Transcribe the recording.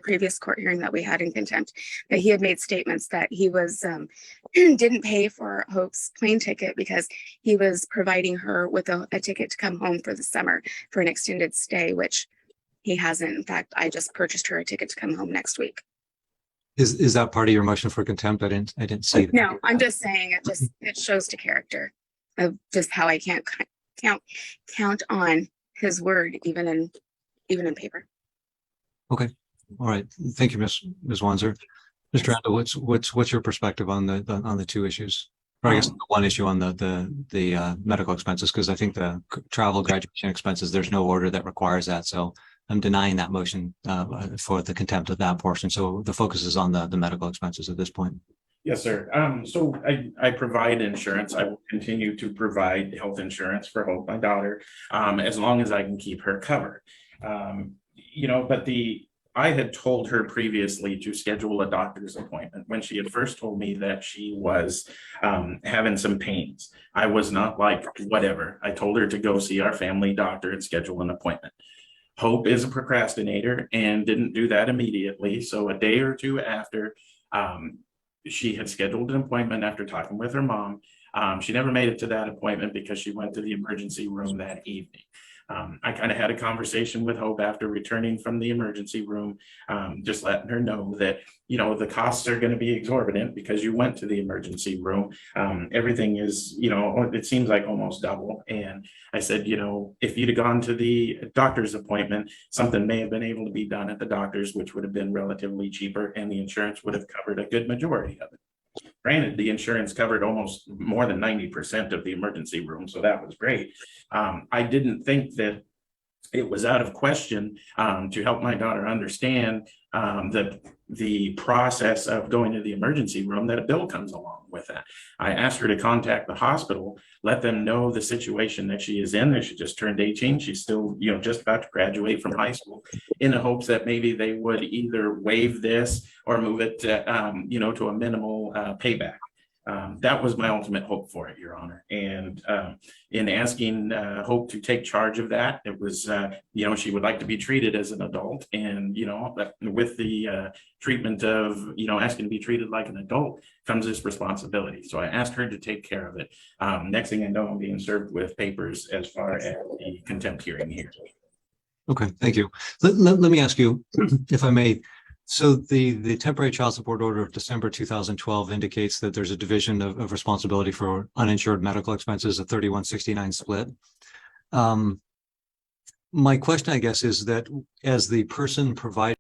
previous court hearing that we had in contempt, that he had made statements that he was didn't pay for Hope's plane ticket because he was providing her with a ticket to come home for the summer for an extended stay, which he hasn't. In fact, I just purchased her a ticket to come home next week. Is that part of your motion for contempt? I didn't see that. No, I'm just saying it shows to character of just how I can't count on his word even in paper. Okay. All right. Thank you, Ms. Wanzer. Mr. Randall, what's your perspective on the two issues? Or I guess the one issue on the medical expenses, because I think the travel graduation expenses, there's no order that requires that. So I'm denying that motion for the contempt of that portion. So the focus is on the medical expenses at this point. Yes, sir. So I provide insurance. I will continue to provide health insurance for Hope, my daughter, as long as I can keep her covered. But I had told her previously to schedule a doctor's appointment when she had first told me that she was having some pains. I was not like, whatever. I told her to go see our family doctor and schedule an appointment. Hope is a procrastinator and didn't do that immediately. So a day or two after, she had scheduled an appointment after talking with her mom. She never made it to that appointment because she went to the emergency room that evening. I kind of had a conversation with Hope after returning from the emergency room, just letting her know that, the costs are going to be exorbitant because you went to the emergency room. Everything is, it seems like almost double. And I said, if you'd have gone to the doctor's appointment, something may have been able to be done at the doctor's, which would have been relatively cheaper, and the insurance would have covered a good majority of it. Granted, the insurance covered almost more than 90% of the emergency room, so that was great. I didn't think that it was out of question to help my daughter understand the process of going to the emergency room, that a bill comes along with that. I asked her to contact the hospital, let them know the situation that she is in. That she just turned 18. She's still, just about to graduate from high school, in the hopes that maybe they would either waive this or move it to, to a minimal payback. That was my ultimate hope for it, Your Honor. And in asking Hope to take charge of that, it was, she would like to be treated as an adult. And, with the treatment of, asking to be treated like an adult comes this responsibility. So I asked her to take care of it. Next thing I know, I'm being served with papers as far as the contempt hearing here. Okay, thank you. Let me ask you, if I may. So the temporary child support order of December 2012 indicates that there's a division of responsibility for uninsured medical expenses, a 31-69 split. My question, I guess, is that as the person providing